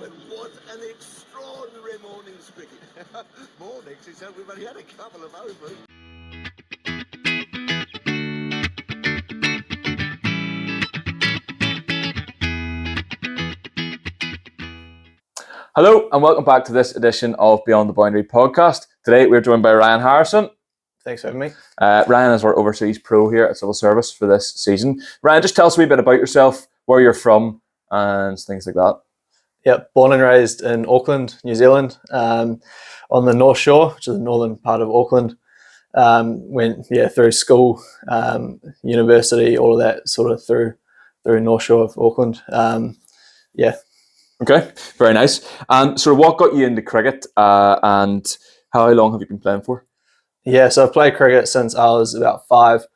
But what an extraordinary morning, Spicky. Mornings, he said, we've only had a couple of overs. Hello and welcome back to this edition of Beyond the Boundary podcast. Today we're joined by Ryan Harrison. Thanks for having me. Ryan is our overseas pro here at Civil Service for this season. Ryan, just tell us a wee bit about yourself, where you're from and things like that. Yep, born and raised in Auckland, New Zealand, on the North Shore, which is the northern part of Auckland. Went through school, university, all of that sort of through North Shore of Auckland. Okay, very nice. And so what got you into cricket and how long have you been playing for? Yeah, so I've played cricket since I was about 5.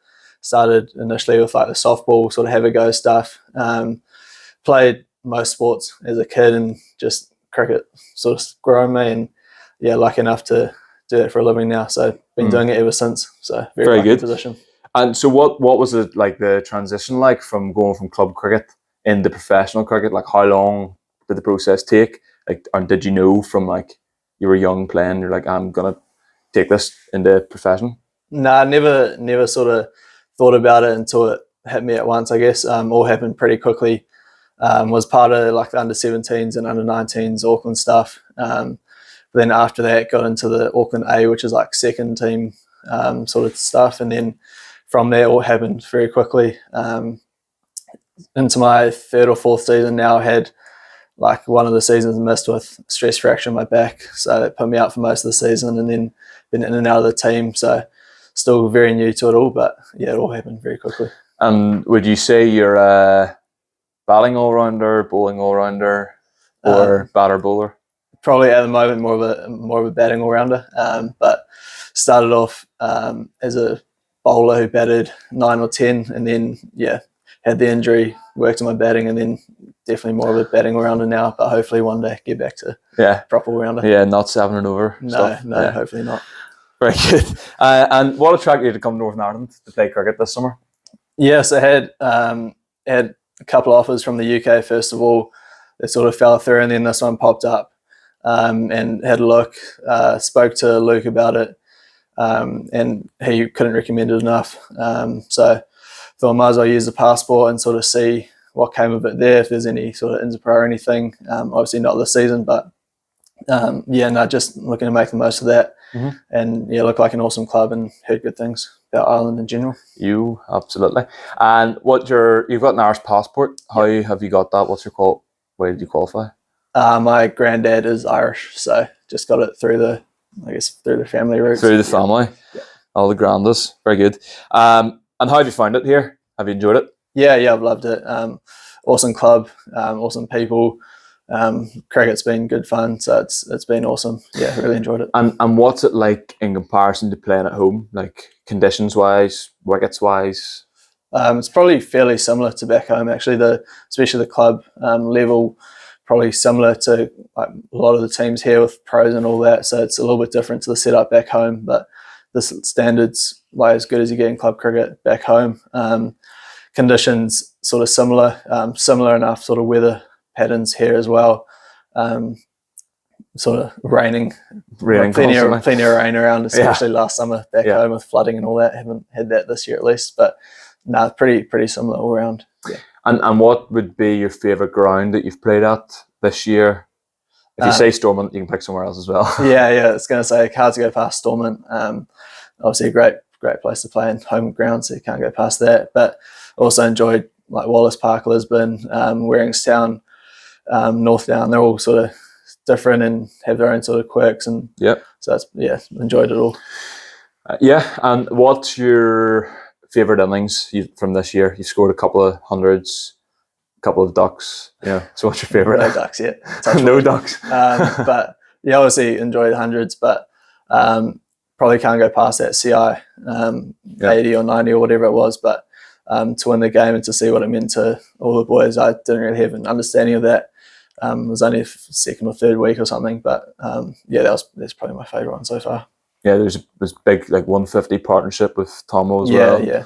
Started initially with like the softball, sort of have a go stuff. Played most sports as a kid and just cricket sort of grown me, and lucky enough to do it for a living now. So been doing it ever since. So very good position. And so what was it like the transition like from going from club cricket into professional cricket? Like how long did the process take? Like, or did you know from like you were young playing, you're like, I'm gonna take this into profession? Nah, never sort of thought about it until it hit me at once, I guess. All happened pretty quickly. Was part of like the under 17s and under 19s Auckland stuff. Then after that got into the Auckland A, which is like second team sort of stuff. And then from there all happened very quickly. Into my 3rd or 4th season now, I had like one of the seasons missed with stress fracture in my back. So that put me out for most of the season, and then been in and out of the team. So still very new to it all, but it all happened very quickly. And would you say you're a batting all-rounder, bowling all-rounder, or batter bowler? Probably at the moment more of a batting all-rounder, but started off as a bowler who batted 9 or 10, and then had the injury, worked on my batting, and then definitely more of a batting all-rounder now, but hopefully one day get back to proper all-rounder. Yeah, not 7 and over No, stuff. hopefully not. Very good. And what attracted you to come to Northern Ireland to play cricket this summer? Yes, I had a couple of offers from the UK first of all that sort of fell through, and then this one popped up, and had a look, spoke to Luke about it, and he couldn't recommend it enough. So thought I might as well use the passport and sort of see what came of it there, if there's any sort of Inter Pro or anything. Obviously not this season, but just looking to make the most of that. Mm-hmm. And looked like an awesome club and heard good things about Ireland in general. You absolutely. And you've got an Irish passport. How have you got that? Where did you qualify? My granddad is Irish, so just got it through the family roots. Through the family. Yeah. All the grandas. Very good. And how have you found it here? Have you enjoyed it? Yeah, I've loved it. Awesome club, awesome people. Cricket's been good fun, so it's been awesome. Yeah, really enjoyed it. And what's it like in comparison to playing at home, like conditions wise, wickets wise? It's probably fairly similar to back home actually. Especially the club level, probably similar to like a lot of the teams here with pros and all that. So it's a little bit different to the setup back home, but the standards like as good as you get in club cricket back home. Conditions sort of similar enough sort of weather patterns here as well. Sort of raining plenty of rain around, especially last summer back home with flooding and all that. Haven't had that this year at least, but pretty similar all around. Yeah. And what would be your favourite ground that you've played at this year? If you say Stormont, you can pick somewhere else as well. I was going to say hard to go past Stormont. Obviously a great place to play in home ground, so you can't go past that. But also enjoyed like Wallace Park, Lisbon, Waringstown, North Down. They're all sort of different and have their own sort of quirks, and so enjoyed it all. And what's your favourite innings from this year? You scored a couple of hundreds, a couple of ducks. So what's your favourite? No ducks yet. No ducks. But obviously enjoyed hundreds, but probably can't go past that CI 80 or 90 or whatever it was. But to win the game and to see what it meant to all the boys, I didn't really have an understanding of that. It was only a second or third week or something, but that's probably my favourite one so far. Yeah, there's big like 150 partnership with Tomo as well.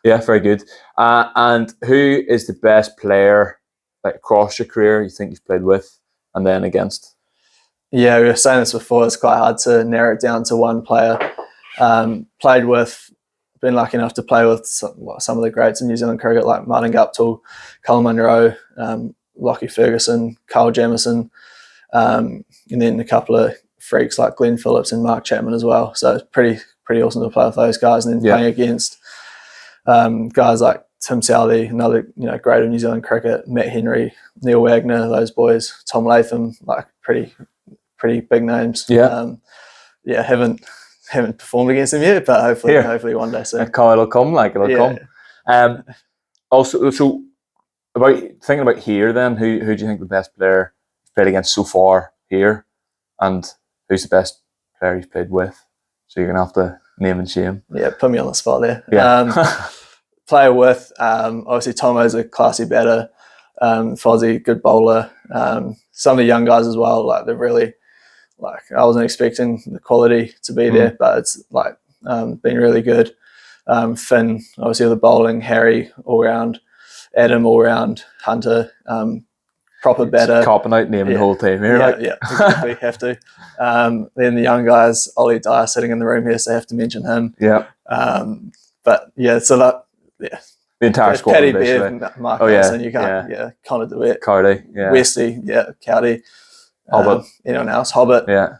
Yeah, very good. And who is the best player like across your career you think you've played with? and then against? Yeah, we were saying this before. It's quite hard to narrow it down to one player. Been lucky enough to play with some of the greats in New Zealand cricket, like Martin Guptill, Colin Munro, Lockie Ferguson, Carl Jamieson, and then a couple of freaks like Glenn Phillips and Mark Chapman as well. So it's pretty awesome to play with those guys, and then playing against guys like Tim Southey, another great of New Zealand cricket, Matt Henry, Neil Wagner, those boys, Tom Latham, like pretty big names. Haven't performed against them yet, but hopefully one day soon. It'll come. Also, so about thinking about here, then who do you think the best player you've played against so far here, and who's the best player you've played with? So you're gonna have to name and shame. Yeah, put me on the spot there. Yeah. Player with obviously Tomo's a classy batter, Fozzie good bowler. Some of the young guys as well, like they're really. Like I wasn't expecting the quality to be there, but it's like been really good. Finn, obviously the bowling, Harry all round, Adam all round, Hunter, proper batter. Copping out naming the whole team here. Yeah, exactly. Have to. Then the young guys, Ollie Dyer sitting in the room here, so I have to mention him. Yeah. But yeah, so that the entire squad. Paddy Bear, Mark Nelson, you can't Connor DeWitt, Cardi, Westy, Cowdy. Hobbit. Anyone else? Hobbit. Yeah.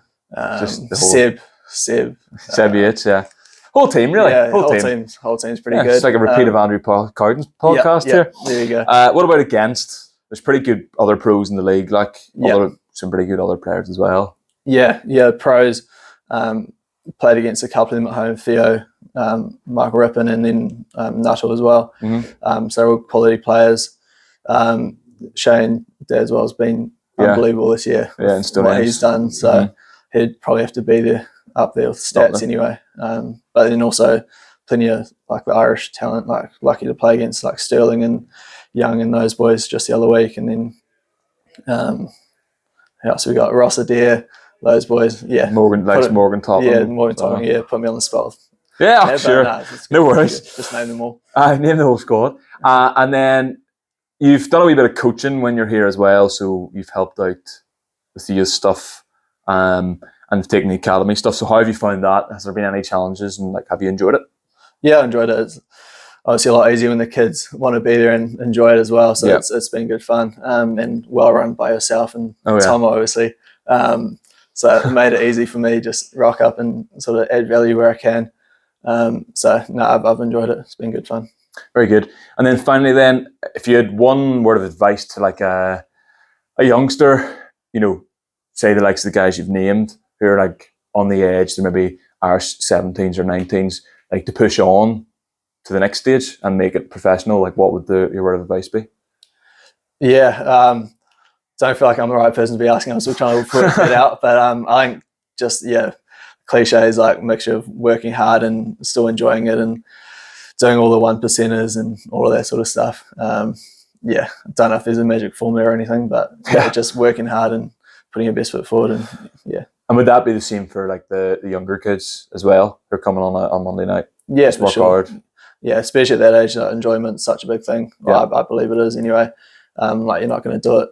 Just the whole... Seb Yates, yeah. Whole team, really. Yeah, whole team's pretty good. It's like a repeat of Andrew Carden's podcast here. There you go. What about against? There's pretty good other pros in the league, like some pretty good other players as well. Yeah, pros. Played against a couple of them at home, Theo, Michael Rippon, and then Nuttall as well. Mm-hmm. So they're all quality players. Shane Dadswell has been unbelievable this year. Yeah, and still what he's done. So he'd probably have to be up there with stats anyway. But then also plenty of like the Irish talent, like lucky to play against like Sterling and Young and those boys just the other week. And then who else we got? Ross Adair, those boys. Yeah. Morgan Topham. Yeah, Morgan Topham. Put me on the spot. Yeah, sure. No worries. Just name them all. Name the whole squad. And then you've done a wee bit of coaching when you're here as well, so you've helped out with the youth stuff and taken the academy stuff. So how have you found that? Has there been any challenges, and like have you enjoyed it? Yeah, I enjoyed it. It's obviously a lot easier when the kids want to be there and enjoy it as well. So it's been good fun and well run by yourself and Tom, obviously. So it made it easy for me, just rock up and sort of add value where I can. I've enjoyed it. It's been good fun. Very good. And then finally, then, if you had one word of advice to like a youngster, say the likes of the guys you've named who are like on the edge, they're maybe Irish 17s or 19s, like to push on to the next stage and make it professional, like what would your word of advice be? Yeah, don't feel like I'm the right person to be asking. I'm still trying to put it out, but I think just cliches like mixture of working hard and still enjoying it and doing all the 1%ers and all of that sort of stuff. I don't know if there's a magic formula or anything, but just working hard and putting your best foot forward. And And would that be the same for like the younger kids as well who are coming on Monday night? Yeah, just work hard. Yeah, especially at that age, enjoyment's such a big thing. Well, I believe it is anyway. Like you're not going to do it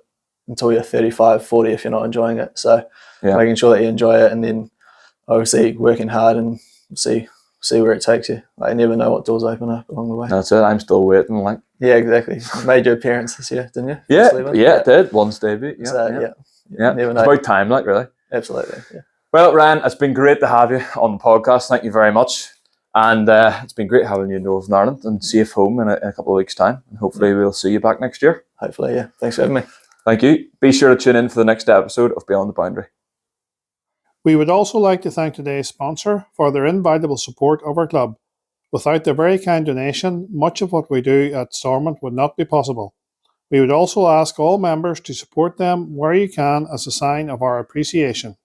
until you're 35, 40 if you're not enjoying it. So making sure that you enjoy it and then obviously working hard and see where it takes you. Like you never know what doors open up along the way. That's it. I'm still waiting. Like exactly. Made your appearance this year, didn't you? It did. Once debut. Never know. It's about time, like really. Absolutely. Yeah. Well, Ryan, it's been great to have you on the podcast. Thank you very much. And it's been great having you in Northern Ireland and safe home in a couple of weeks' time. And hopefully we'll see you back next year. Hopefully, yeah. Thanks for having me. Thank you. Be sure to tune in for the next episode of Beyond the Boundary. We would also like to thank today's sponsor for their invaluable support of our club. Without their very kind donation, much of what we do at Stormont would not be possible. We would also ask all members to support them where you can as a sign of our appreciation.